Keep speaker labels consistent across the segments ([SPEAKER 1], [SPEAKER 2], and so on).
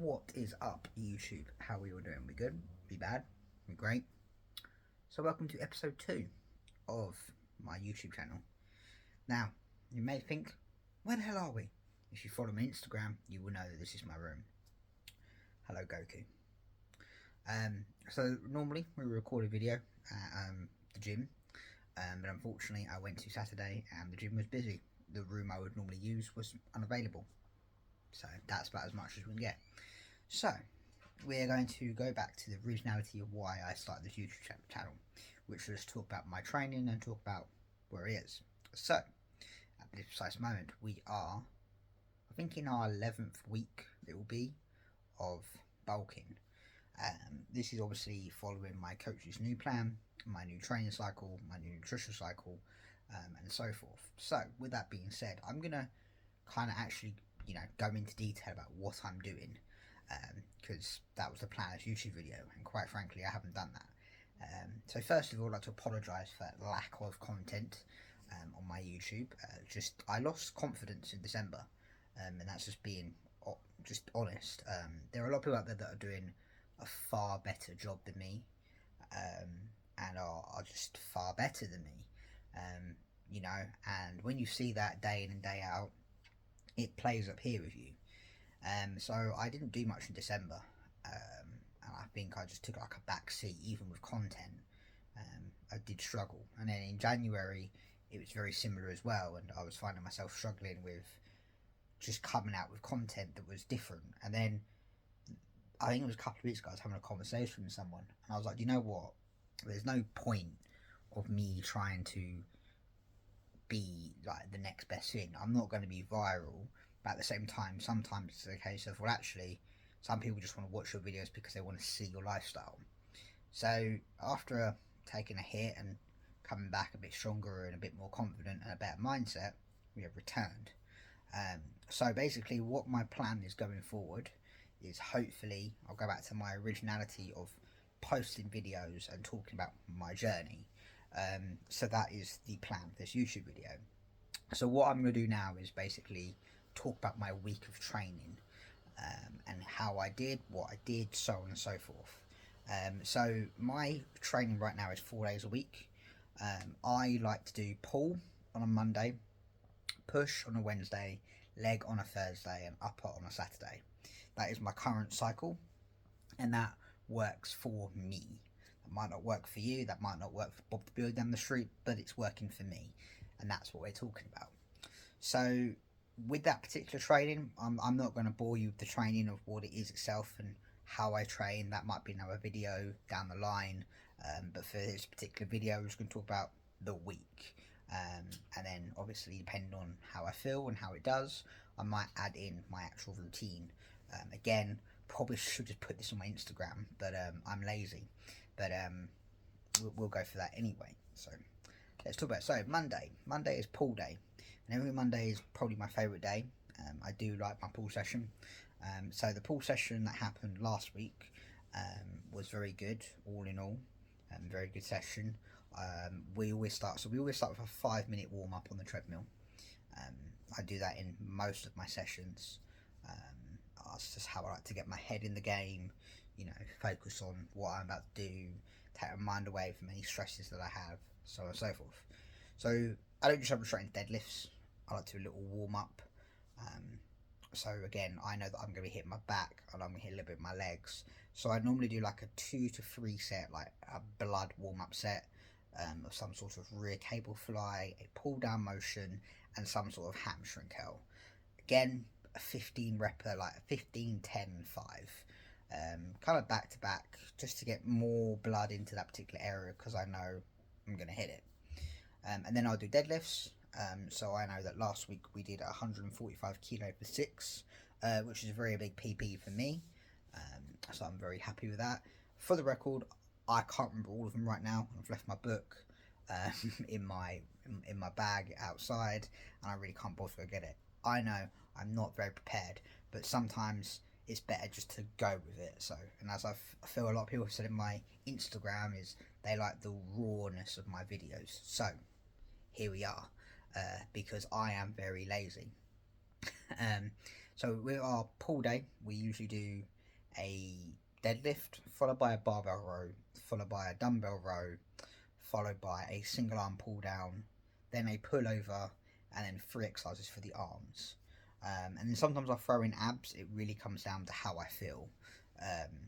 [SPEAKER 1] What is up, YouTube? How are we all doing? We good? We bad? We great? So welcome to episode 2 of my YouTube channel. Now, you may think, where the hell are we? If you follow me on Instagram, you will know that this is my room. Hello, Goku. So normally we record a video at the gym, but unfortunately I went to Saturday and the gym was busy. The room I would normally use was unavailable. So that's about as much as we can get. So we're going to go back to the originality of why I started this YouTube channel, which was talk about my training and talk about where it is. So at this precise moment we are, I think, in our 11th week it will be of bulking. This is obviously following my coach's new plan, my new training cycle, my new nutrition cycle, and so forth. So with that being said, I'm gonna kind of actually go into detail about what I'm doing, because that was the plan of this YouTube video, and quite frankly I haven't done that. So first of all, I'd like to apologise for lack of content on my YouTube. I lost confidence in December, and that's just being honest. There are a lot of people out there that are doing a far better job than me, and are just far better than me, and when you see that day in and day out, it plays up here with you. So I didn't do much in December, and I think I just took like a back seat even with content. I did struggle, and then in January it was very similar as well, and I was finding myself struggling with just coming out with content that was different. And then I think it was a couple of weeks ago I was having a conversation with someone, and I was like, you know what, there's no point of me trying to be like the next best thing. I'm not going to be viral, but at the same time sometimes it's a case of, well, actually some people just want to watch your videos because they want to see your lifestyle. So after taking a hit and coming back a bit stronger and a bit more confident and a better mindset, we have returned. So basically what my plan is going forward is, hopefully I'll go back to my originality of posting videos and talking about my journey. So that is the plan for this YouTube video. So what I'm going to do now is basically talk about my week of training, and how I did, what I did, so on and so forth. So my training right now is 4 days a week. I like to do pull on a Monday, push on a Wednesday, leg on a Thursday, and upper on a Saturday. That is my current cycle, and that works for me. That might not work for you, that might not work for Bob the Builder down the street, but it's working for me, and that's what we're talking about. So with that particular training, I'm not going to bore you with the training of what it is itself and how I train. That might be another video down the line, but for this particular video I'm just going to talk about the week, and then obviously depending on how I feel and how it does, I might add in my actual routine. Again, probably should just put this on my Instagram, but I'm lazy, but we'll go for that anyway. So let's talk about it. So Monday is pull day, and every Monday is probably my favourite day. I do like my pull session. So the pull session that happened last week was very good, all in all. Very good session. We always start with a 5-minute warm-up on the treadmill. I do that in most of my sessions. That's just how I like to get my head in the game, focus on what I'm about to do, take my mind away from any stresses that I have, so on and so forth. So I don't just jump straight into deadlifts. I like to do a little warm-up. So again, I know that I'm going to be hitting my back and I'm going to hit a little bit of my legs. So I normally do like a 2 to 3 set, like a blood warm-up set, of some sort of rear cable fly, a pull-down motion, and some sort of hamstring curl. Again, a 15 repper, like a 15, 10, 5. Kind of back to back, just to get more blood into that particular area, because I know I'm going to hit it. And then I'll do deadlifts. So I know that last week we did 145 kilo for 6, which is a very big PP for me. So I'm very happy with that. For the record, I can't remember all of them right now. I've left my book in my bag outside, and I really can't bother to get it. I know I'm not very prepared, but sometimes it's better just to go with it. So, and as I feel a lot of people have said in my Instagram, is they like the rawness of my videos. So here we are, because I am very lazy. So with our pull day, we usually do a deadlift, followed by a barbell row, followed by a dumbbell row, followed by a single arm pull down, then a pullover, and then 3 exercises for the arms. And then sometimes I throw in abs. It really comes down to how I feel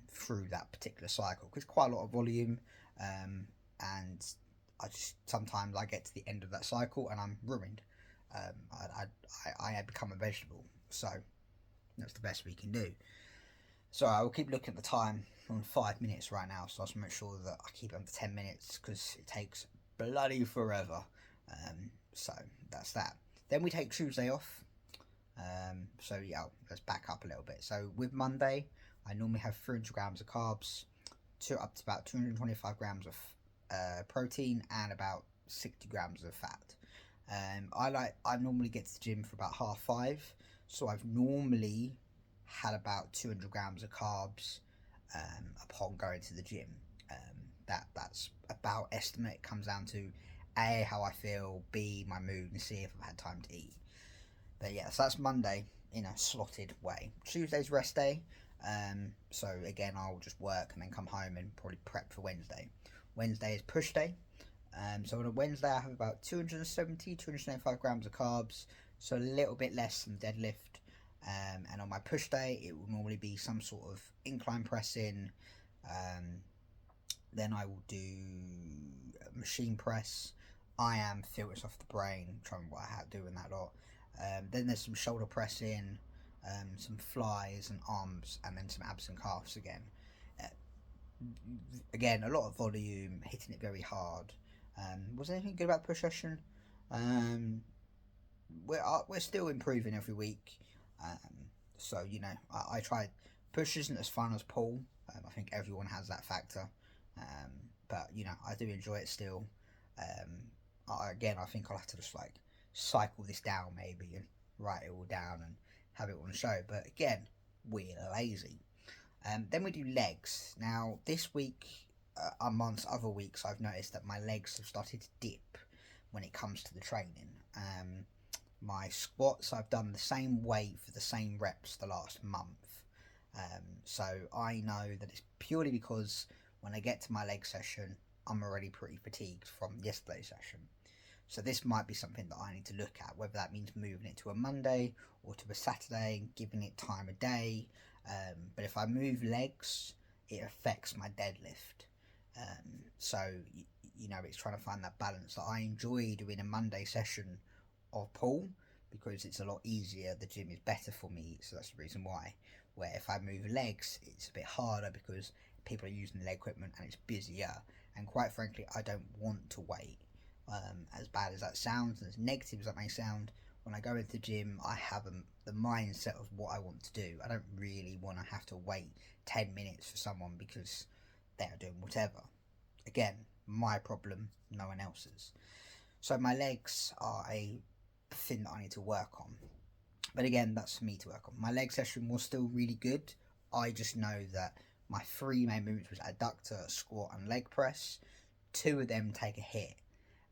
[SPEAKER 1] through that particular cycle, because quite a lot of volume, and I just sometimes I get to the end of that cycle and I'm ruined. I become a vegetable. So that's the best we can do. So I will keep looking at the time. We're on 5 minutes right now, so I just make sure that I keep it under 10 minutes because it takes bloody forever. So that's that. Then we take Tuesday off. So yeah, let's back up a little bit. So with Monday, I normally have 300 grams of carbs, up to about 225 grams of protein, and about 60 grams of fat. I normally get to the gym for about 5:30, so I've normally had about 200 grams of carbs upon going to the gym. That's about estimate. It comes down to A, how I feel, B, my mood, and C, if I've had time to eat. But yeah, so that's Monday in a slotted way. Tuesday's rest day. So again, I'll just work and then come home and probably prep for Wednesday. Wednesday is push day. So on a Wednesday, I have about 275 grams of carbs, so a little bit less than deadlift. And on my push day, it will normally be some sort of incline pressing. Then I will do machine press. I am filters off the brain, trying what I have doing that lot. Then there's some shoulder pressing, some flies and arms, and then some abs and calves again. Again, a lot of volume, hitting it very hard. Was there anything good about the push session? We're still improving every week. So you know, I tried. Push isn't as fun as pull. I think everyone has that factor. But you know, I do enjoy it still. Again, I think I'll have to just like cycle this down maybe and write it all down and have it on show. But again, we're lazy. Then we do legs. Now this week, amongst other weeks, I've noticed that my legs have started to dip when it comes to the training. My squats, I've done the same weight for the same reps the last month. So I know that it's purely because when I get to my leg session, I'm already pretty fatigued from yesterday's session. So this might be something that I need to look at, whether that means moving it to a Monday or to a Saturday, giving it time of day. But if I move legs, it affects my deadlift. So, you know, it's trying to find that balance. That I enjoy doing a Monday session of pull because it's a lot easier. The gym is better for me, so that's the reason why. Where if I move legs, it's a bit harder because people are using the leg equipment and it's busier. And quite frankly, I don't want to wait. As bad as that sounds, and as negative as that may sound, when I go into the gym, I have the mindset of what I want to do. I don't really want to have to wait 10 minutes for someone because they're doing whatever. Again, my problem, no one else's. So my legs are a thing that I need to work on. But again, that's for me to work on. My leg session was still really good. I just know that my 3 main movements was adductor, squat, and leg press. 2 of them take a hit,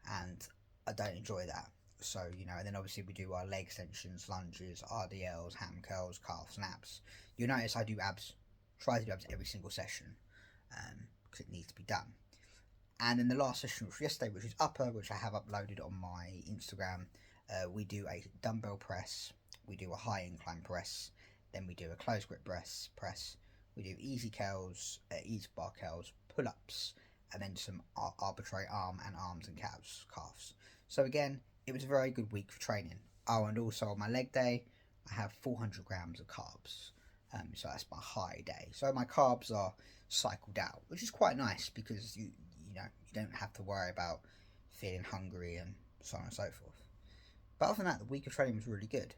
[SPEAKER 1] and I don't enjoy that. So, you know, and then obviously we do our leg extensions, lunges, RDLs, ham curls, calf snaps. You'll notice I do abs. Try to do abs every single session because it needs to be done. And then the last session, which was yesterday, which is upper, which I have uploaded on my Instagram, we do a dumbbell press, we do a high incline press, then we do a close grip press, we do easy curls, easy bar curls, pull-ups, and then some arbitrary arms and calves. So again, it was a very good week for training. Oh, and also on my leg day, I have 400 grams of carbs. So that's my high day. So my carbs are cycled out, which is quite nice because you don't have to worry about feeling hungry and so on and so forth. But other than that, the week of training was really good.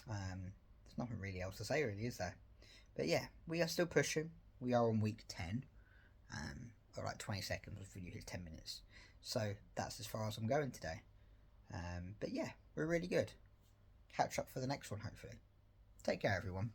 [SPEAKER 1] There's nothing really else to say, really, is there? But yeah, we are still pushing. We are on week 10. Or like 20 seconds before you hit 10 minutes. So that's as far as I'm going today. But yeah, we're really good. Catch up for the next one, hopefully. Take care, everyone.